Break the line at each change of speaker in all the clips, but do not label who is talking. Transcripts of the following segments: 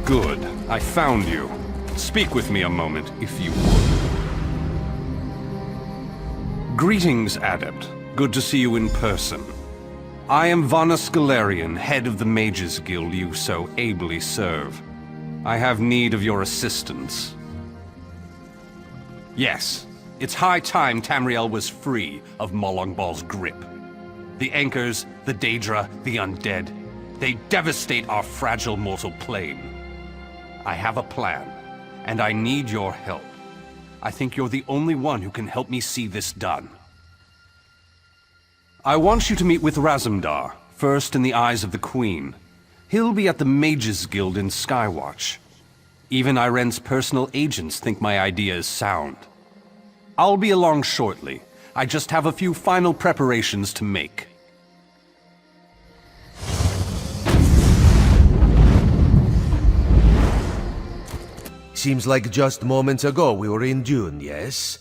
Good. I found you. Speak with me a moment, if you would. Greetings, Adept. Good to see you in person. I am Vanus Galerian, head of the Mages Guild you so ably serve. I have need of your assistance. Yes, it's high time Tamriel was free of Molongbal's grip. The Anchors, the Daedra, the Undead, they devastate our fragile mortal plane. I have a plan, and I need your help. I think you're the only one who can help me see this done. I want you to meet with Razumdar, first in the eyes of the Queen. He'll be at the Mages Guild in Skywatch. Even Iren's personal agents think my idea is sound. I'll be along shortly. I just have a few final preparations to make.
Seems like just moments ago we were in Dune, yes?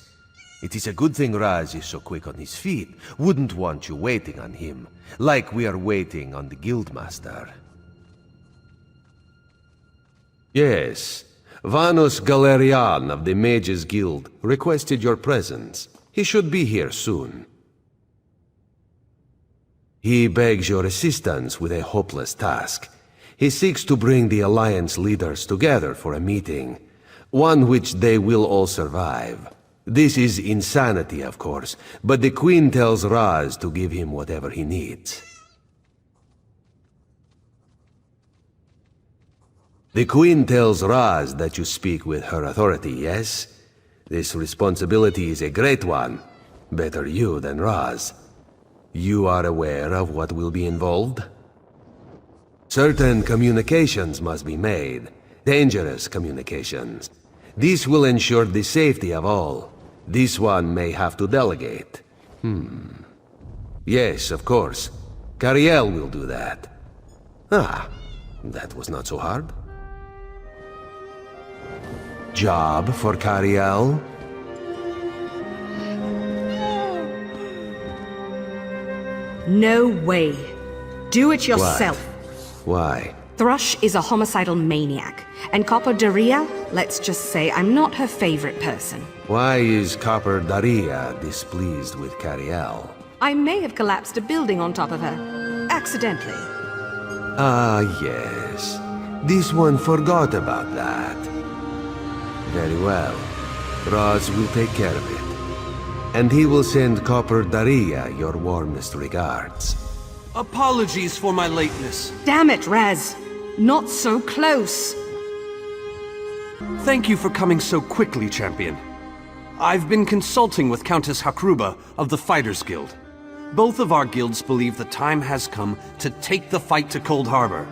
It is a good thing Raz is so quick on his feet. Wouldn't want you waiting on him, like we are waiting on the Guildmaster. Yes, Vanus Galerian of the Mages Guild requested your presence. He should be here soon. He begs your assistance with a hopeless task. He seeks to bring the Alliance leaders together for a meeting, one which they will all survive. This is insanity, of course, but the Queen tells Raz to give him whatever he needs. The Queen tells Raz that you speak with her authority, yes? This responsibility is a great one. Better you than Raz. You are aware of what will be involved? Certain communications must be made. Dangerous communications. This will ensure the safety of all. This one may have to delegate. Yes, of course. Cariel will do that. Ah, that was not so hard. Job for Cariel?
No way. Do it yourself.
Why?
Thrush is a homicidal maniac, and Copper Daria, let's just say I'm not her favorite person.
Why is Copper Daria displeased with Cariel?
I may have collapsed a building on top of her. Accidentally.
Ah, yes. This one forgot about that. Very well. Raz will take care of it. And he will send Copper Daria your warmest regards.
Apologies for my lateness.
Damn it, Raz! Not so close!
Thank you for coming so quickly, Champion. I've been consulting with Countess Hakruba of the Fighters Guild. Both of our guilds believe the time has come to take the fight to Cold Harbor.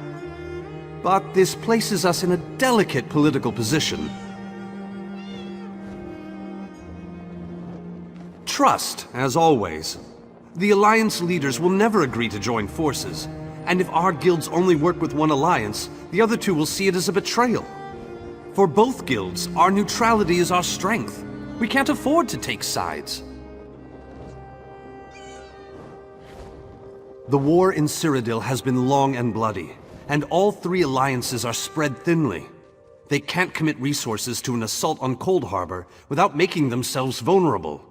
But this places us in a delicate political position. Trust, as always. The Alliance leaders will never agree to join forces, and if our guilds only work with one alliance, the other two will see it as a betrayal. For both guilds, our neutrality is our strength. We can't afford to take sides. The war in Cyrodiil has been long and bloody, and all three alliances are spread thinly. They can't commit resources to an assault on Cold Harbor without making themselves vulnerable.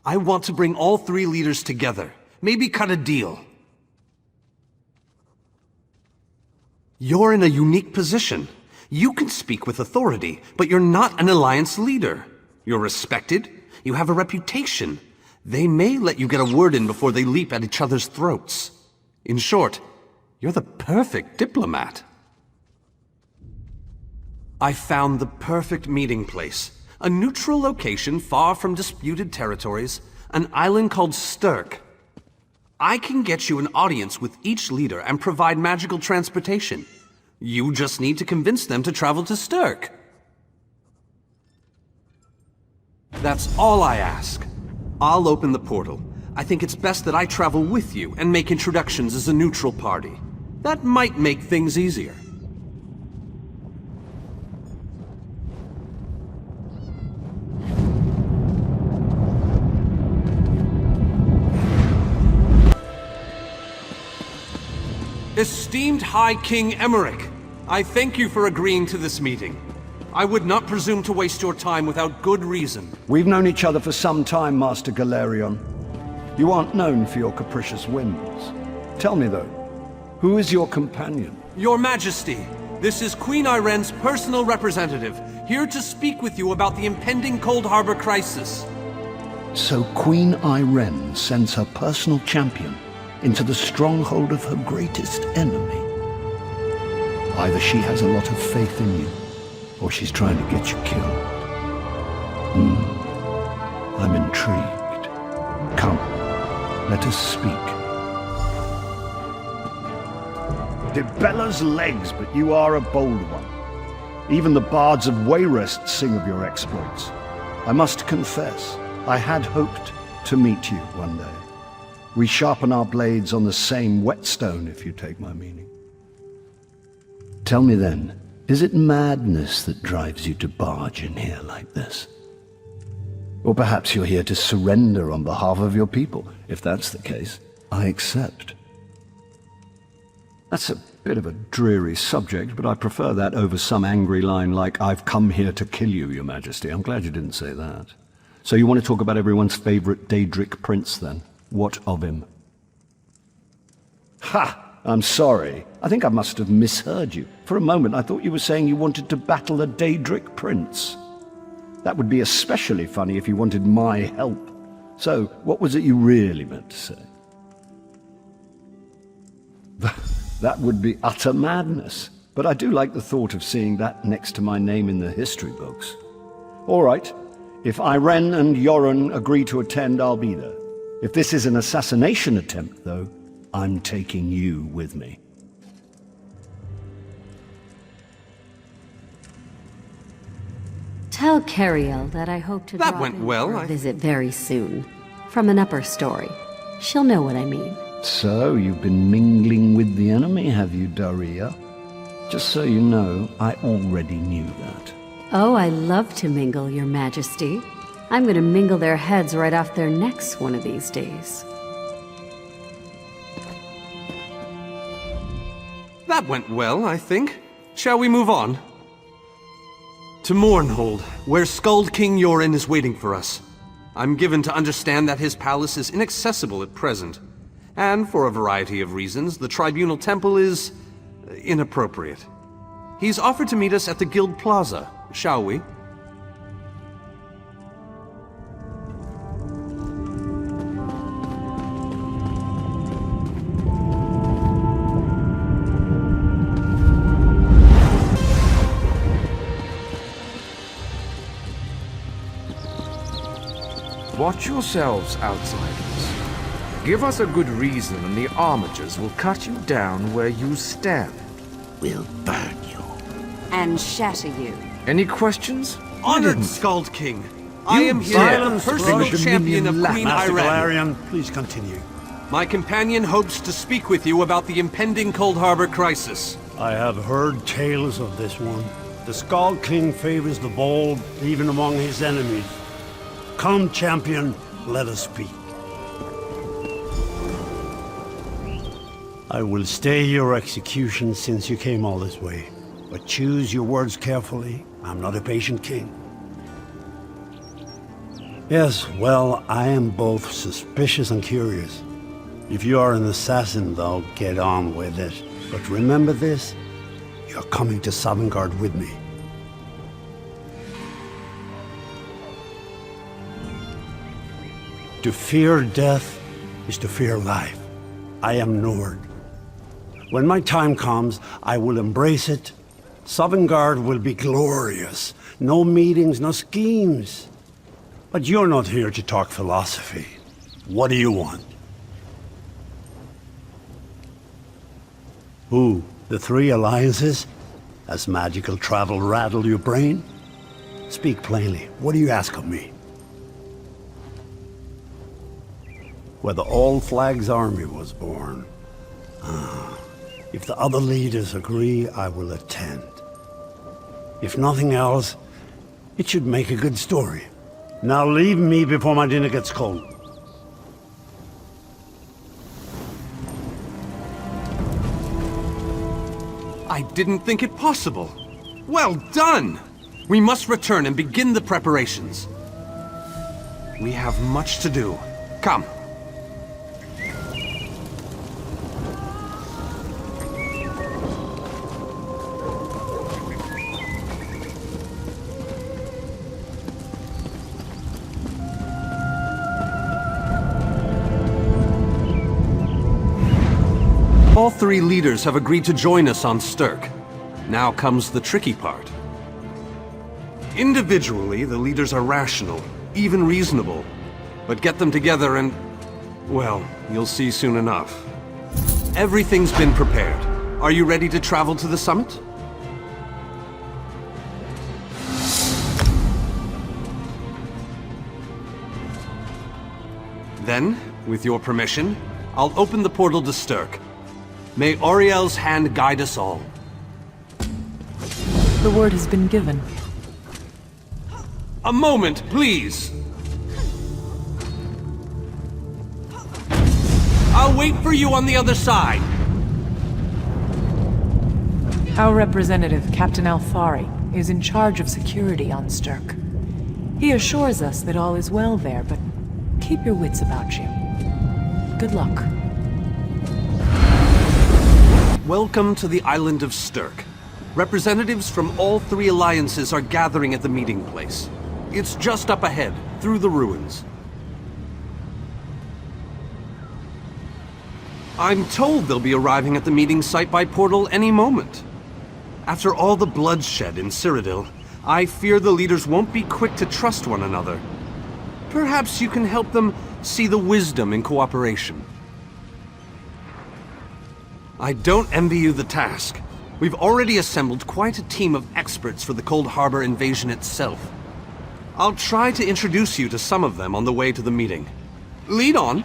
I want to bring all three leaders together, maybe cut a deal. You're in a unique position. You can speak with authority, but you're not an Alliance leader. You're respected, you have a reputation. They may let you get a word in before they leap at each other's throats. In short, you're the perfect diplomat. I found the perfect meeting place. A neutral location far from disputed territories, an island called Stirk. I can get you an audience with each leader and provide magical transportation. You just need to convince them to travel to Stirk. That's all I ask. I'll open the portal. I think it's best that I travel with you and make introductions as a neutral party. That might make things easier. Esteemed High King Emmerich, I thank you for agreeing to this meeting. I would not presume to waste your time without good reason.
We've known each other for some time, Master Galerion. You aren't known for your capricious whims. Tell me, though, who is your companion?
Your Majesty, this is Queen Irene's personal representative, here to speak with you about the impending Cold Harbor crisis.
So Queen Irene sends her personal champion into the stronghold of her greatest enemy. Either she has a lot of faith in you, or she's trying to get you killed. I'm intrigued. Come, let us speak. Debella's legs, but you are a bold one. Even the bards of Wayrest sing of your exploits. I must confess, I had hoped to meet you one day. We sharpen our blades on the same whetstone, if you take my meaning. Tell me then, is it madness that drives you to barge in here like this? Or perhaps you're here to surrender on behalf of your people. If that's the case, I accept. That's a bit of a dreary subject, but I prefer that over some angry line like, "I've come here to kill you, Your Majesty." I'm glad you didn't say that. So you want to talk about everyone's favorite Daedric prince, then? What of him? Ha! I'm sorry. I think I must have misheard you. For a moment, I thought you were saying you wanted to battle a Daedric prince. That would be especially funny if you wanted my help. So, what was it you really meant to say? That would be utter madness. But I do like the thought of seeing that next to my name in the history books. All right. If Irene and Yoren agree to attend, I'll be there. If this is an assassination attempt, though, I'm taking you with me.
Tell Cariel that I hope to
That
drop
went
in
well,
for a
I-
visit very soon. From an upper story. She'll know what I mean.
So, you've been mingling with the enemy, have you, Daria? Just so you know, I already knew that.
Oh, I love to mingle, Your Majesty. I'm gonna mingle their heads right off their necks one of these days.
That went well, I think. Shall we move on? To Mournhold, where Skald King Yoren is waiting for us. I'm given to understand that his palace is inaccessible at present. And for a variety of reasons, the Tribunal Temple is inappropriate. He's offered to meet us at the Guild Plaza. Shall we?
Watch yourselves, outsiders. Give us a good reason and the armatures will cut you down where you stand.
We'll burn you.
And shatter you.
Any questions?
Honored Skald King, I am here, the personal champion of Queen
Master
Irene.
Galerion, please continue.
My companion hopes to speak with you about the impending Cold Harbor crisis.
I have heard tales of this one. The Skald King favors the bold, even among his enemies. Come, champion, let us speak. I will stay your execution since you came all this way. But choose your words carefully. I'm not a patient king. Yes, well, I am both suspicious and curious. If you are an assassin, though, get on with it. But remember this, you're coming to Sovngarde with me. To fear death is to fear life. I am Nord. When my time comes, I will embrace it. Sovngarde will be glorious. No meetings, no schemes. But you're not here to talk philosophy. What do you want? Who? The three alliances? Has magical travel rattled your brain? Speak plainly. What do you ask of me? Where the All Flags army was born. If the other leaders agree, I will attend. If nothing else, it should make a good story. Now leave me before my dinner gets cold.
I didn't think it possible. Well done! We must return and begin the preparations. We have much to do. Come. All three leaders have agreed to join us on Stirk. Now comes the tricky part. Individually, the leaders are rational, even reasonable. But get them together and... well, you'll see soon enough. Everything's been prepared. Are you ready to travel to the summit? Then, with your permission, I'll open the portal to Stirk. May Auriel's hand guide us all.
The word has been given.
A moment, please! I'll wait for you on the other side!
Our representative, Captain Alfari, is in charge of security on Stirk. He assures us that all is well there, but keep your wits about you. Good luck.
Welcome to the island of Stirk. Representatives from all three alliances are gathering at the meeting place. It's just up ahead, through the ruins. I'm told they'll be arriving at the meeting site by portal any moment. After all the bloodshed in Cyrodiil, I fear the leaders won't be quick to trust one another. Perhaps you can help them see the wisdom in cooperation. I don't envy you the task. We've already assembled quite a team of experts for the Cold Harbor invasion itself. I'll try to introduce you to some of them on the way to the meeting. Lead on.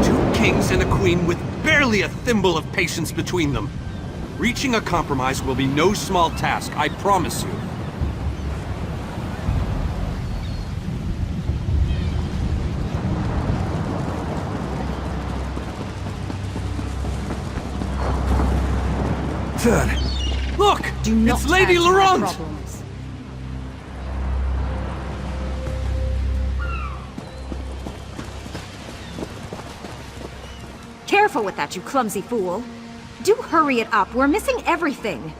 2 kings and a queen with barely a thimble of patience between them. Reaching a compromise will be no small task, I promise you. Look!
Do not
it's Lady
add to my
Laurent!
problems.
Careful with that, you clumsy fool. Do hurry it up. We're missing everything.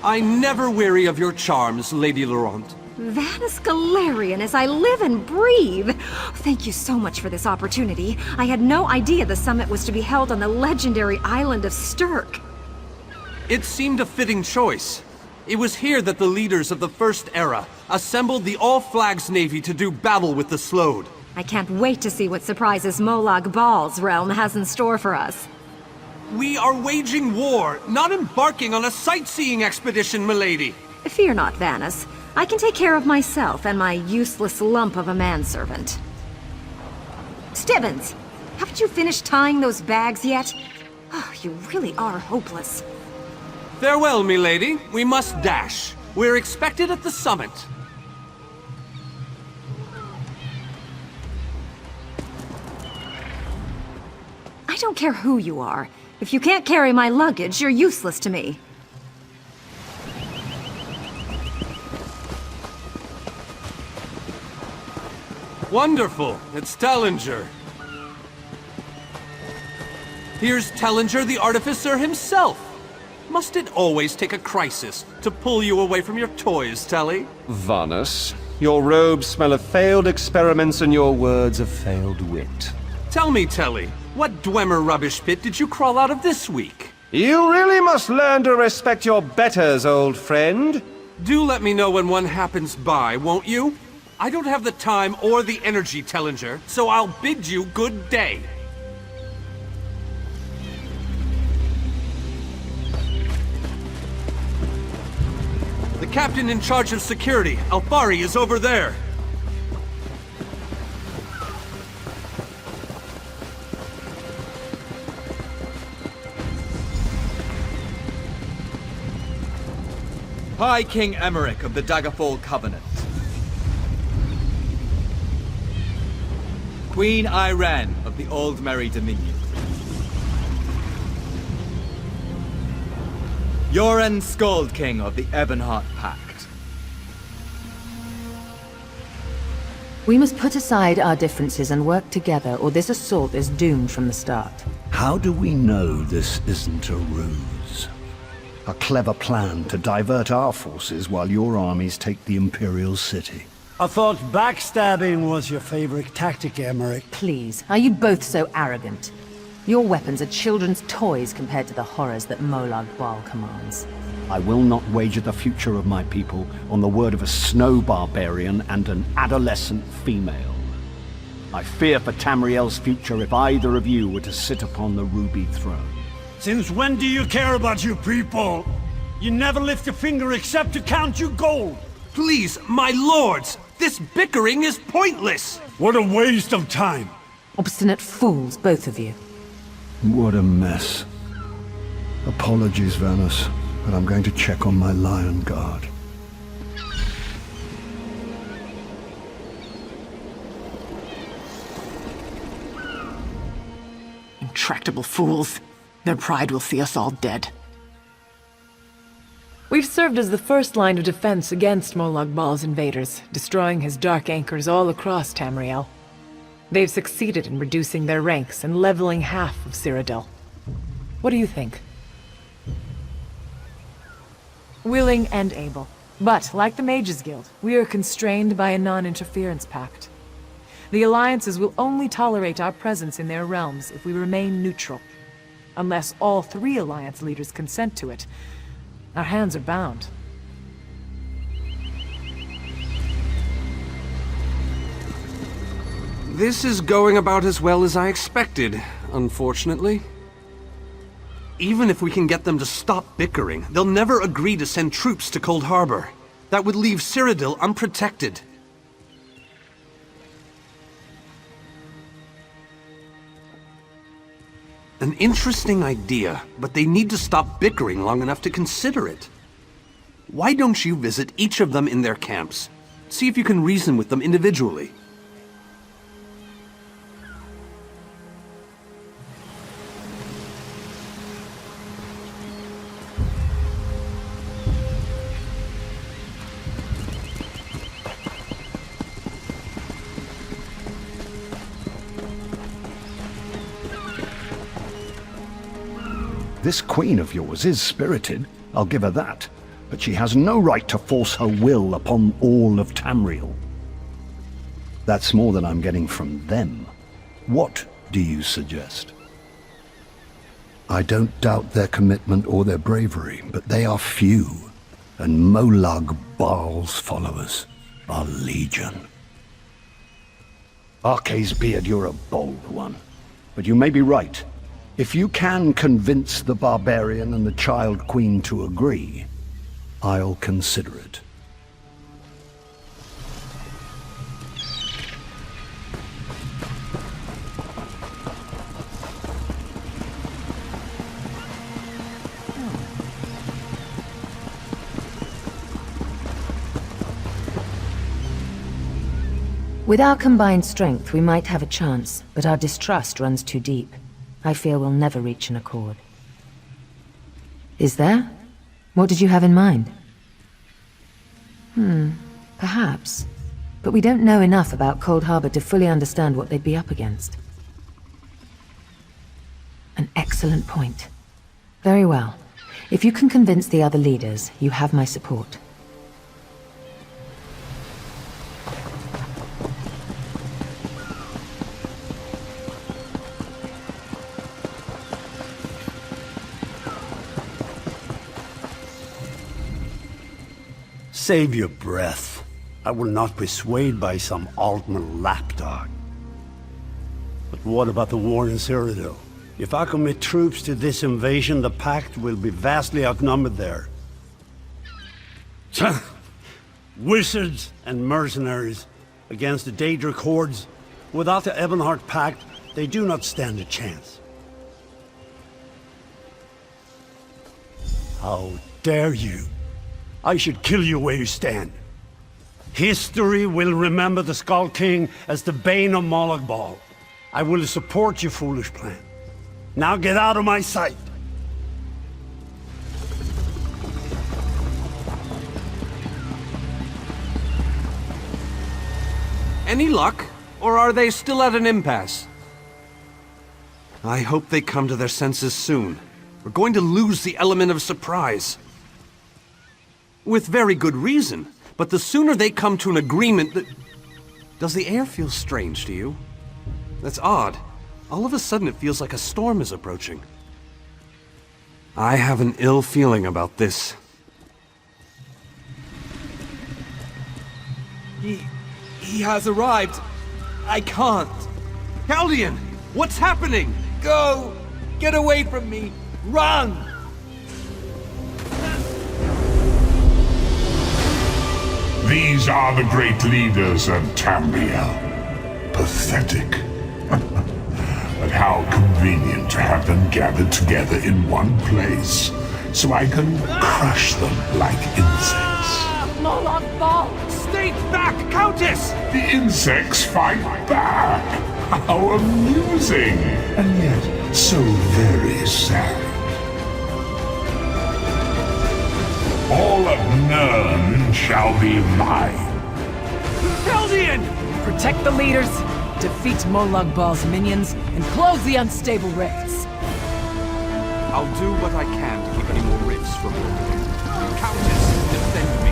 I never weary of your charms, Lady Laurent.
Vanus Galarian as I live and breathe. Thank you so much for this opportunity. I had no idea the summit was to be held on the legendary island of Stirk.
It seemed a fitting choice. It was here that the leaders of the First Era assembled the All-Flags Navy to do battle with the Slode.
I can't wait to see what surprises Molag Bal's realm has in store for us.
We are waging war, not embarking on a sightseeing expedition, milady.
Fear not, Vanus. I can take care of myself and my useless lump of a manservant. Stibbons! Haven't you finished tying those bags yet? Oh, you really are hopeless.
Farewell, milady. We must dash. We're expected at the summit.
I don't care who you are. If you can't carry my luggage, you're useless to me.
Wonderful. It's Tellinger. Here's Tellinger the Artificer himself. Must it always take a crisis to pull you away from your toys, Telly?
Vanus, your robes smell of failed experiments and your words of failed wit.
Tell me, Telly, what Dwemer rubbish pit did you crawl out of this week?
You really must learn to respect your betters, old friend.
Do let me know when one happens by, won't you? I don't have the time or the energy, Tellinger, so I'll bid you good day. The captain in charge of security, Alfari, is over there.
High King Emmerich of the Daggerfall Covenant. Queen Iren of the Old Merry Dominion. Yoren Skald King of the Ebonheart Pact.
We must put aside our differences and work together, or this assault is doomed from the start.
How do we know this isn't a ruse? A clever plan to divert our forces while your armies take the Imperial city.
I thought backstabbing was your favorite tactic, Emmerich.
Please, are you both so arrogant? Your weapons are children's toys compared to the horrors that Molag Bal commands.
I will not wager the future of my people on the word of a snow barbarian and an adolescent female. I fear for Tamriel's future if either of you were to sit upon the Ruby Throne.
Since when do you care about your people? You never lift a finger except to count your gold.
Please, my lords, this bickering is pointless!
What a waste of time.
Obstinate fools, both of you.
What a mess. Apologies, Vanus, but I'm going to check on my Lion Guard.
Intractable fools. Their pride will see us all dead.
We've served as the first line of defense against Molag Bal's invaders, destroying his dark anchors all across Tamriel. They've succeeded in reducing their ranks and leveling half of Cyrodiil. What do you think? Willing and able. But, like the Mages Guild, we are constrained by a non-interference pact. The alliances will only tolerate our presence in their realms if we remain neutral. Unless all 3 alliance leaders consent to it, our hands are bound.
This is going about as well as I expected, unfortunately. Even if we can get them to stop bickering, they'll never agree to send troops to Cold Harbor. That would leave Cyrodiil unprotected. An interesting idea, but they need to stop bickering long enough to consider it. Why don't you visit each of them in their camps? See if you can reason with them individually.
This queen of yours is spirited, I'll give her that. But she has no right to force her will upon all of Tamriel. That's more than I'm getting from them. What do you suggest? I don't doubt their commitment or their bravery, but they are few, and Molag Bal's followers are legion. Arce's beard, you're a bold one, but you may be right. If you can convince the barbarian and the child queen to agree, I'll consider it.
With our combined strength, we might have a chance, but our distrust runs too deep. I fear we'll never reach an accord. Is there? What did you have in mind? Perhaps. But we don't know enough about Cold Harbor to fully understand what they'd be up against. An excellent point. Very well. If you can convince the other leaders, you have my support.
Save your breath. I will not be swayed by some Altman lapdog. But what about the war in Cyrodiil? If I commit troops to this invasion, the Pact will be vastly outnumbered there. Wizards and mercenaries against the Daedric hordes. Without the Ebonheart Pact, they do not stand a chance. How dare you? I should kill you where you stand. History will remember the Skull King as the bane of Molag Bal. I will support your foolish plan. Now get out of my sight!
Any luck? Or are they still at an impasse? I hope they come to their senses soon. We're going to lose the element of surprise. With very good reason. But the sooner they come to an agreement that... Does the air feel strange to you? That's odd. All of a sudden it feels like a storm is approaching. I have an ill feeling about this.
He has arrived. I can't.
Caldian! What's happening?
Go! Get away from me! Run!
These are the great leaders of Tamriel. Pathetic. But how convenient to have them gathered together in one place, so I can crush them like insects.
Moloch Ball!
Stay back, Countess!
The insects fight back! How amusing! And yet, so very sad. All of Nirn shall be mine.
Caldian!
Protect the leaders, defeat Molag Bal's minions, and close the unstable rifts.
I'll do what I can to keep any more rifts from opening. Countess, defend me.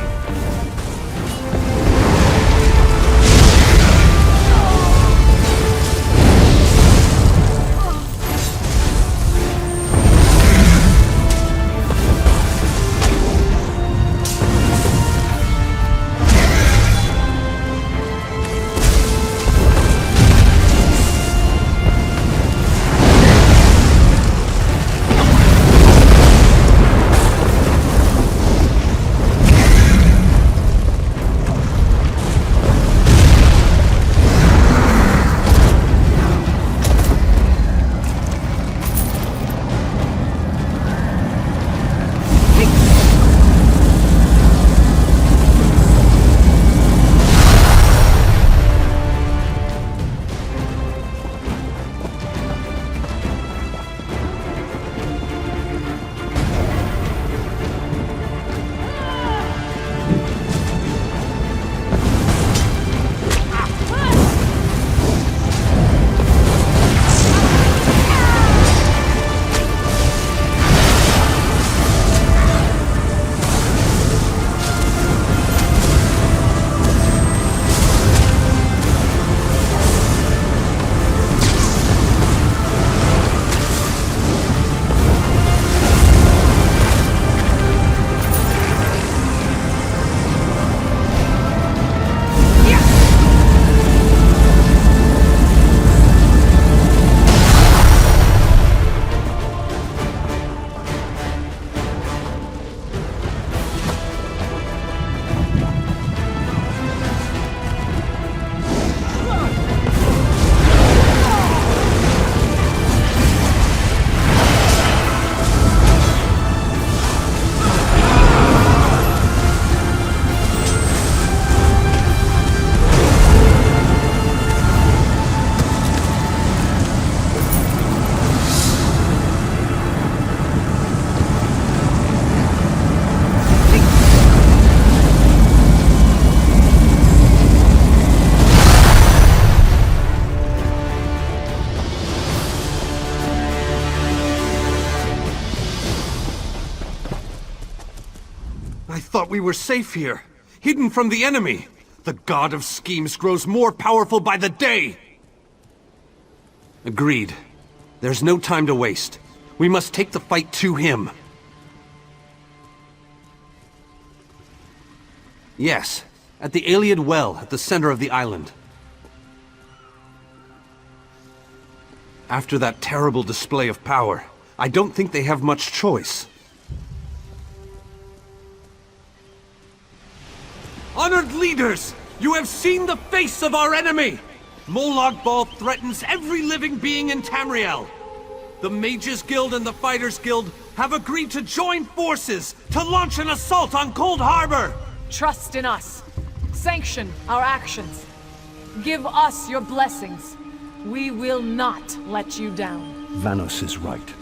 I thought we were safe here, hidden from the enemy. The god of schemes grows more powerful by the day. Agreed. There's no time to waste. We must take the fight to him. Yes, at the Iliad Well at the center of the island. After that terrible display of power, I don't think they have much choice. Honored leaders, you have seen the face of our enemy! Molag Bal threatens every living being in Tamriel. The Mages Guild and the Fighters Guild have agreed to join forces to launch an assault on Cold Harbor!
Trust in us. Sanction our actions. Give us your blessings. We will not let you down.
Vanos is right.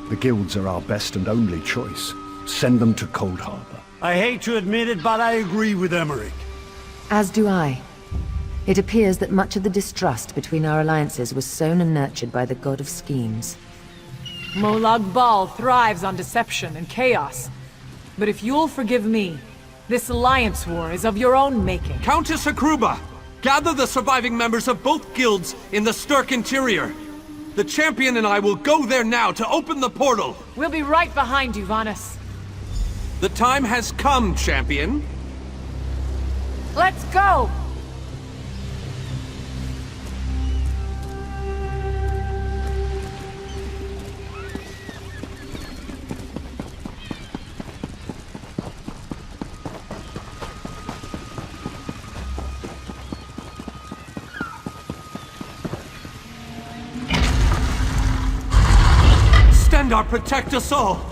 The guilds are our best and only choice. Send them to Cold Harbor.
I hate to admit it, but I agree with Emmerich.
As do I. It appears that much of the distrust between our alliances was sown and nurtured by the god of schemes.
Molag Bal thrives on deception and chaos. But if you'll forgive me, this alliance war is of your own making.
Countess Hakruba! Gather the surviving members of both guilds in the Stirk interior. The champion and I will go there now to open the portal.
We'll be right behind you, Vanus.
The time has come, champion.
Let's go!
Stendarr, protect us all!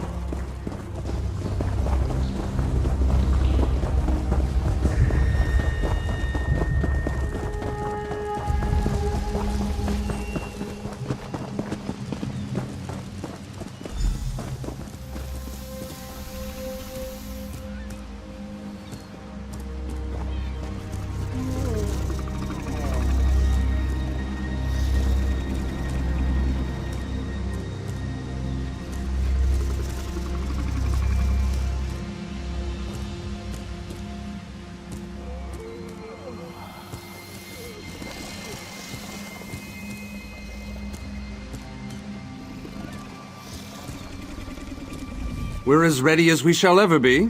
We're as ready as we shall ever be.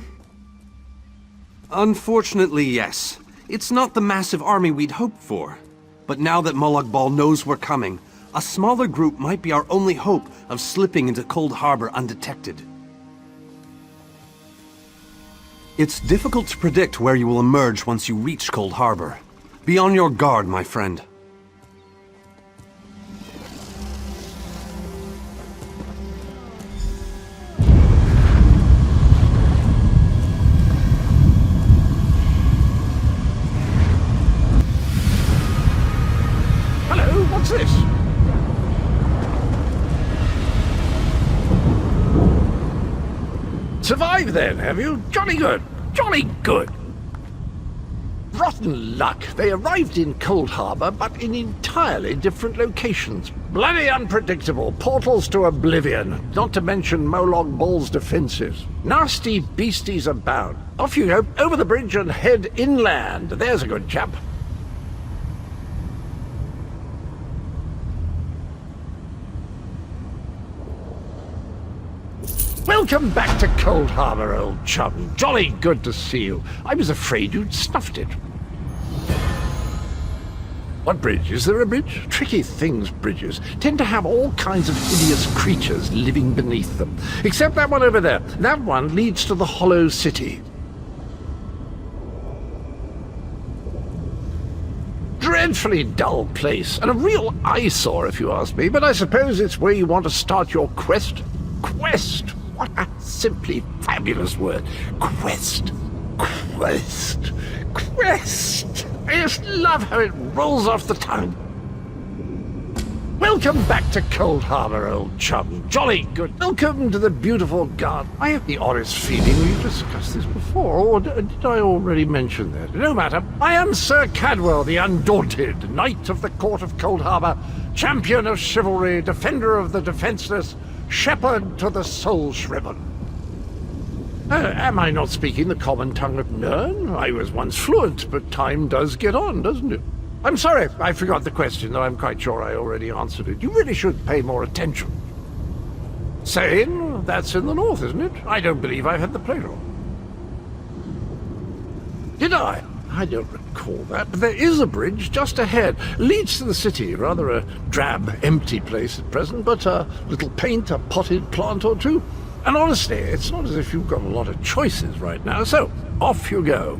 Unfortunately, yes. It's not the massive army we'd hoped for. But now that Molag Bal knows we're coming, a smaller group might be our only hope of slipping into Cold Harbor undetected. It's difficult to predict where you will emerge once you reach Cold Harbor. Be on your guard, my friend.
What's this? Survived then, have you? Jolly good. Jolly good. Rotten luck. They arrived in Cold Harbor, but in entirely different locations. Bloody unpredictable. Portals to oblivion. Not to mention Molag Bal's defenses. Nasty beasties abound. Off you go. Over the bridge and head inland. There's a good chap. Welcome back to Cold Harbor, old chum. Jolly good to see you. I was afraid you'd snuffed it. What bridge? Is there a bridge? Tricky things, bridges. Tend to have all kinds of hideous creatures living beneath them. Except that one over there. That one leads to the Hollow City. Dreadfully dull place, and a real eyesore if you ask me, but I suppose it's where you want to start your quest. Quest! What a simply fabulous word. Quest. Quest. Quest. I just love how it rolls off the tongue. Welcome back to Cold Harbor, old chum. Jolly good. Welcome to the beautiful garden. I have the oddest feeling we've discussed this before, or did I already mention that? No matter. I am Sir Cadwell, the Undaunted, Knight of the Court of Cold Harbor, champion of chivalry, defender of the defenseless, shepherd to the soul-shriven. Am I not speaking the common tongue of Nirn? I was once fluent, but time does get on, doesn't it? I'm sorry, I forgot the question, though I'm quite sure I already answered it. You really should pay more attention. Sane? That's in the north, isn't it? I don't believe I've had the pleasure. Did I? I don't recall that, but there is a bridge just ahead. Leads to the city. Rather a drab, empty place at present, but a little paint, a potted plant or two. And honestly, it's not as if you've got a lot of choices right now, so off you go.